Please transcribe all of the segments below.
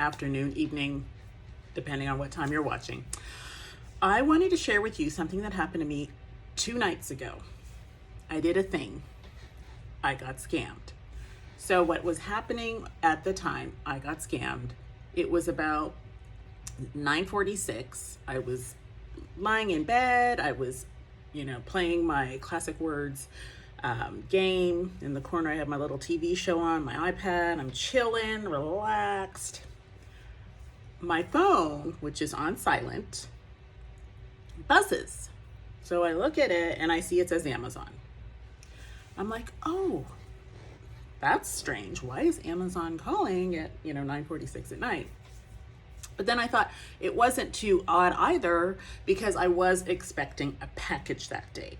afternoon, evening, depending on what time you're watching. I wanted to share with you something that happened to me 2 nights ago. I did a thing. I got scammed. So what was happening at the time I got scammed, it was about 9:46. I was lying in bed. I was, playing my classic words game. In the corner, I have my little TV show on, my iPad. I'm chilling, relaxed. My phone, which is on silent, buzzes. So I look at it and I see it says Amazon. I'm like, oh, that's strange. Why is Amazon calling at, 9:46 at night? But then I thought it wasn't too odd either, because I was expecting a package that day.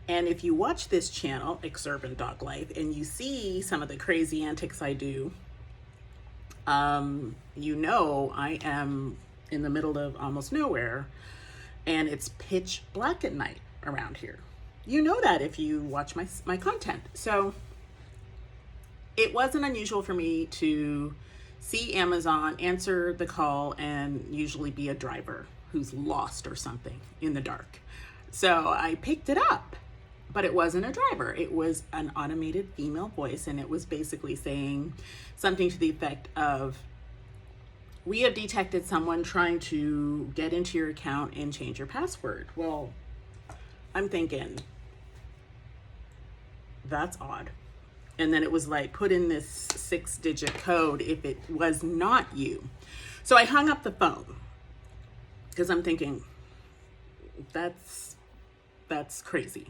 And if you watch this channel, Exurban Dog Life, and you see some of the crazy antics I do, I am in the middle of almost nowhere, and it's pitch black at night around here. You know that if you watch my content. So it wasn't unusual for me to see Amazon, answer the call, and usually be a driver who's lost or something in the dark. So I picked it up, but it wasn't a driver. It was an automated female voice, and it was basically saying something to the effect of, we have detected someone trying to get into your account and change your password. Well, I'm thinking, that's odd. And then it was like, put in this 6-digit code if it was not you. So I hung up the phone because I'm thinking, that's crazy.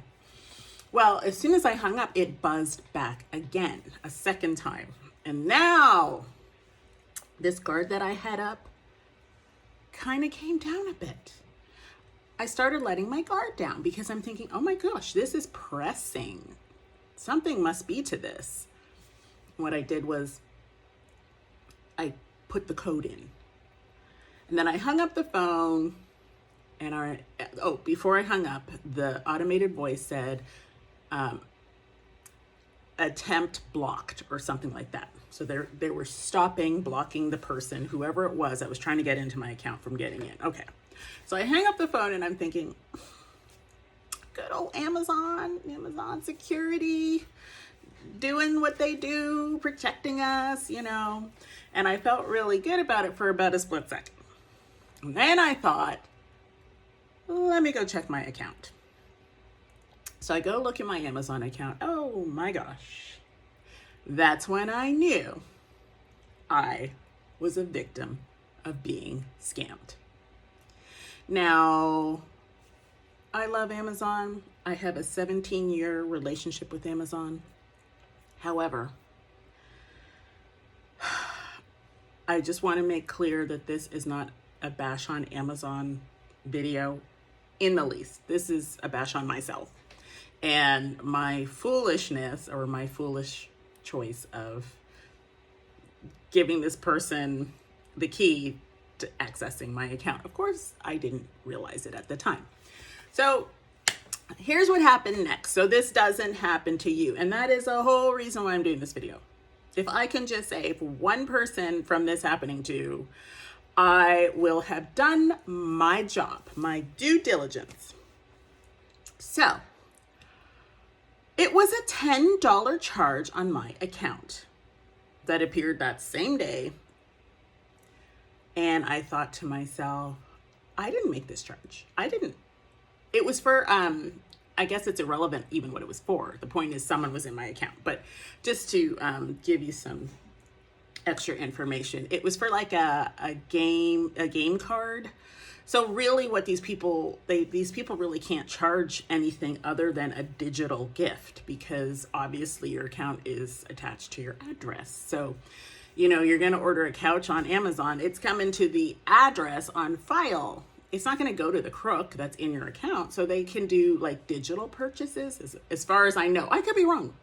Well, as soon as I hung up, it buzzed back again, a second time. And now this guard that I had up kind of came down a bit. I started letting my guard down because I'm thinking, oh my gosh, this is pressing. Something must be to this. What I did was I put the code in. And then I hung up the phone, and before I hung up, the automated voice said, attempt blocked or something like that. So they were blocking the person, whoever it was that was trying to get into my account, from getting in. Okay. So I hang up the phone and I'm thinking, good old Amazon security, doing what they do, protecting us, And I felt really good about it for about a split second. And then I thought, let me go check my account. So I go look at my Amazon account. Oh my gosh. That's when I knew I was a victim of being scammed. Now, I love Amazon. I have a 17-year relationship with Amazon. However, I just want to make clear that this is not a bash on Amazon video in the least. This is a bash on myself and my foolishness, or my foolish choice of giving this person the key to accessing my account. Of course, I didn't realize it at the time. So here's what happened next. So this doesn't happen to you. And that is the whole reason why I'm doing this video. If I can just save one person from this happening to, I will have done my job, my due diligence. So it was a $10 charge on my account that appeared that same day. And I thought to myself, I didn't make this charge. I didn't. It was for, I guess it's irrelevant even what it was for. The point is someone was in my account. But just to give you some extra information, it was for like a game card. So really what these people really can't charge anything other than a digital gift, because obviously your account is attached to your address. So, you're going to order a couch on Amazon. It's coming to the address on file. It's not going to go to the crook that's in your account. So they can do like digital purchases, as far as I know. I could be wrong.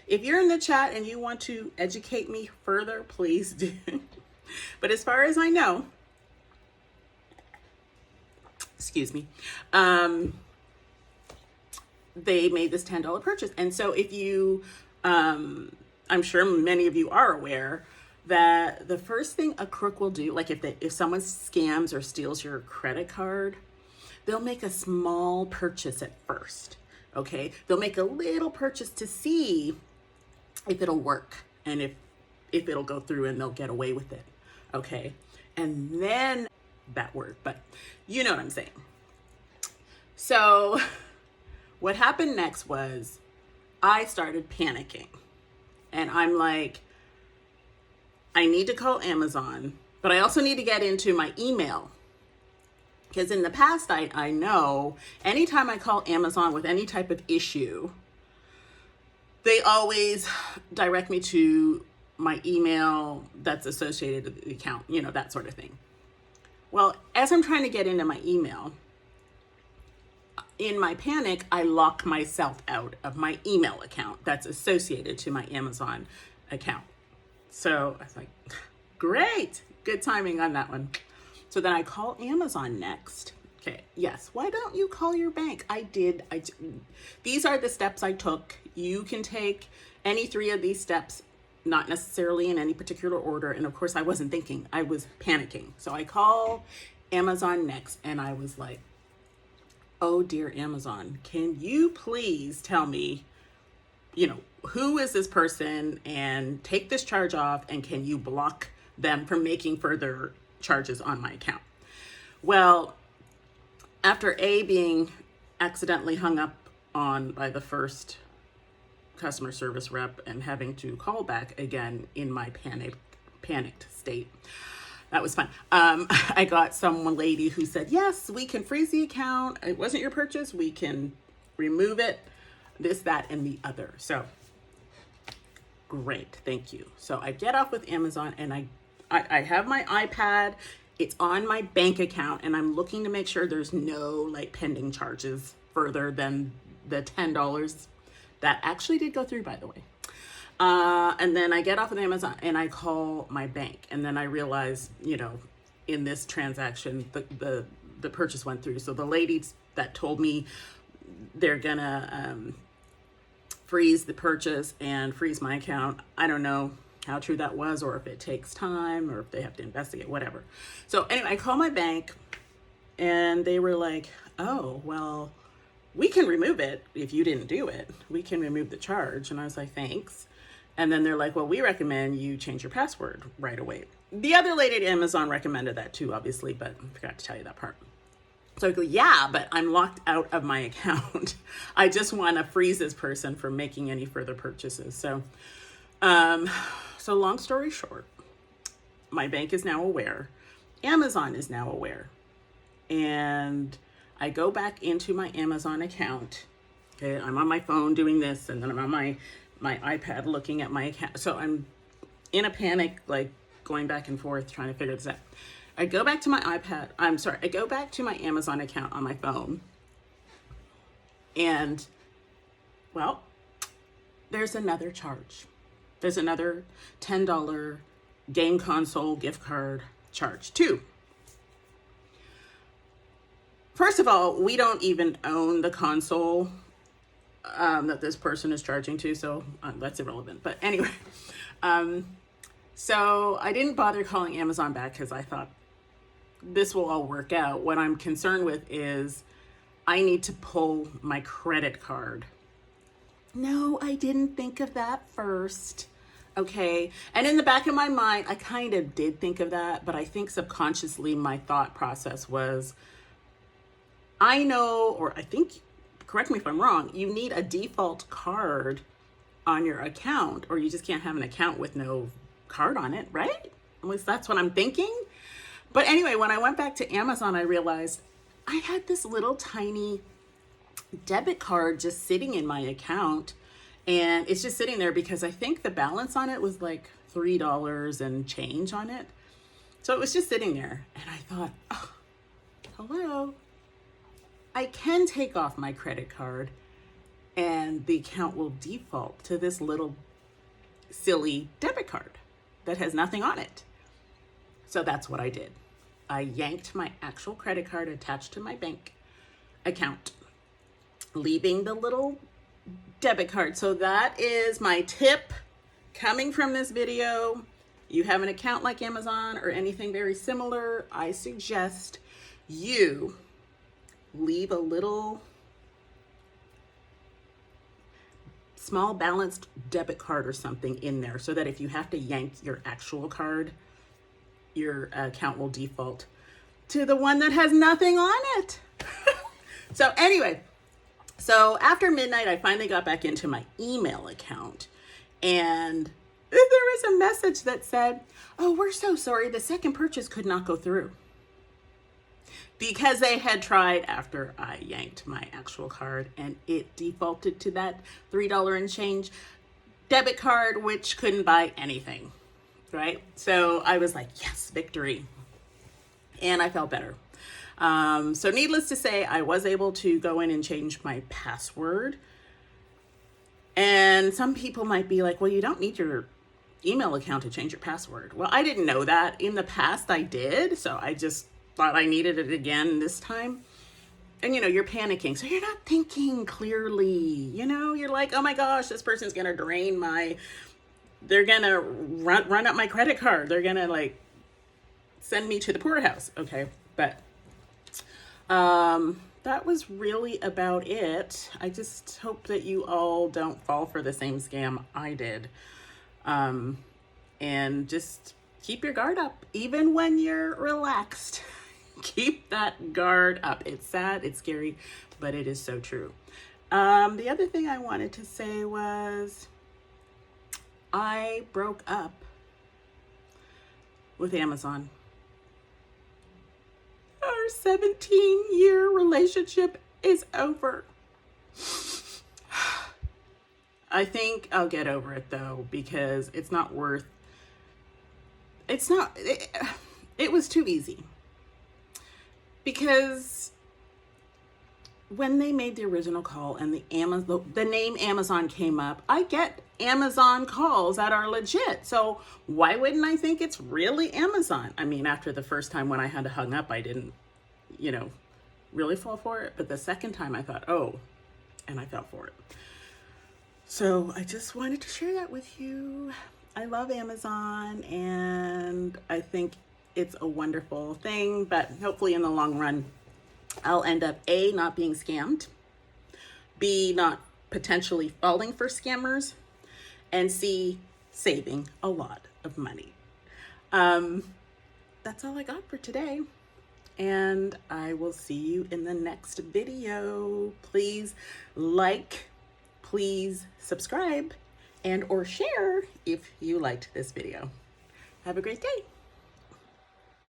If you're in the chat and you want to educate me further, please do. But as far as I know, excuse me, they made this $10 purchase. And so if you, I'm sure many of you are aware that the first thing a crook will do, like if someone scams or steals your credit card, they'll make a small purchase at first, okay? They'll make a little purchase to see if it'll work and if it'll go through and they'll get away with it, okay? And then that word, but you know what I'm saying. So what happened next was I started panicking, and I'm like, I need to call Amazon, but I also need to get into my email. Because in the past, I know anytime I call Amazon with any type of issue, they always direct me to my email that's associated with the account, you know, that sort of thing. Well, as I'm trying to get into my email, in my panic, I lock myself out of my email account that's associated to my Amazon account. So I was like, great, good timing on that one. So then I call Amazon next. Okay, yes, why don't you call your bank? I did. These are the steps I took. You can take any 3 of these steps, not necessarily in any particular order. And of course I wasn't thinking, I was panicking. So I call Amazon next, and I was like, oh dear Amazon, can you please tell me, you know, who is this person and take this charge off, and can you block them from making further charges on my account? Well, after being accidentally hung up on by the first customer service rep and having to call back again in my panicked state, that was fun. I got some lady who said, yes, we can freeze the account. It wasn't your purchase. We can remove it, this, that, and the other. So great, thank you. So I get off with Amazon, and I have my iPad. It's on my bank account, and I'm looking to make sure there's no like pending charges further than the $10 that actually did go through, by the way. And then I get off with Amazon and I call my bank, and then I realize, you know, in this transaction, the purchase went through. So the ladies that told me they're gonna freeze the purchase and freeze my account, I don't know how true that was, or if it takes time, or if they have to investigate, whatever. So anyway, I call my bank, and they were like, oh, well, we can remove it if you didn't do it. We can remove the charge. And I was like, thanks. And then they're like, well, we recommend you change your password right away. The other lady at Amazon recommended that too, obviously, but I forgot to tell you that part. So I go, yeah, but I'm locked out of my account. I just want to freeze this person from making any further purchases. So long story short, my bank is now aware. Amazon is now aware. And I go back into my Amazon account. Okay, I'm on my phone doing this, and then I'm on my iPad looking at my account. So I'm in a panic, like going back and forth, trying to figure this out. I go back to my I go back to my Amazon account on my phone. And, well, there's another charge. There's another $10 game console gift card charge too. First of all, we don't even own the console that this person is charging to, so that's irrelevant. But anyway, so I didn't bother calling Amazon back because I thought this will all work out. What I'm concerned with is I need to pull my credit card. No, I didn't think of that first. Okay. And in the back of my mind, I kind of did think of that, but I think subconsciously my thought process was, I know, or I think, correct me if I'm wrong, you need a default card on your account, or you just can't have an account with no card on it, right? At least that's what I'm thinking. But anyway, when I went back to Amazon, I realized I had this little tiny debit card just sitting in my account, and it's just sitting there because I think the balance on it was like $3 and change on it. So it was just sitting there, and I thought, oh, hello. I can take off my credit card and the account will default to this little silly debit card that has nothing on it. So that's what I did. I yanked my actual credit card attached to my bank account, leaving the little debit card. So that is my tip coming from this video. you have an account like Amazon or anything very similar, I suggest you leave a little small balanced debit card or something in there so that if you have to yank your actual card, your account will default to the one that has nothing on it. So anyway, so after midnight, I finally got back into my email account, and there was a message that said, "Oh, we're so sorry, the second purchase could not go through." Because they had tried after I yanked my actual card, and it defaulted to that $3 and change debit card, which couldn't buy anything, right? So I was like, yes, victory. And I felt better. So needless to say, I was able to go in and change my password. And some people might be like, well, you don't need your email account to change your password. Well, I didn't know that. In the past, I did. So I just thought I needed it again this time. And, you know, you're panicking. So you're not thinking clearly. You know, you're like, oh my gosh, this person's going to drain they're going to run up my credit card. They're going to like send me to the poorhouse. Okay. But that was really about it. I just hope that you all don't fall for the same scam I did. And just keep your guard up, even when you're relaxed. Keep that guard up. It's sad, it's scary, but it is so true. The other thing I wanted to say was I broke up with Amazon. Our 17-year relationship is over. I think I'll get over it though, because it's not worth, it was too easy. Because when they made the original call and the name Amazon came up, I get Amazon calls that are legit. So why wouldn't I think it's really Amazon? I mean, after the first time when I had to hung up, I didn't, you know, really fall for it. But the second time I thought, oh, and I fell for it. So I just wanted to share that with you. I love Amazon and I think it's a wonderful thing, but hopefully in the long run, I'll end up A, not being scammed, B, not potentially falling for scammers, and C, saving a lot of money. That's all I got for today. And I will see you in the next video. Please like, please subscribe, and or share if you liked this video. Have a great day.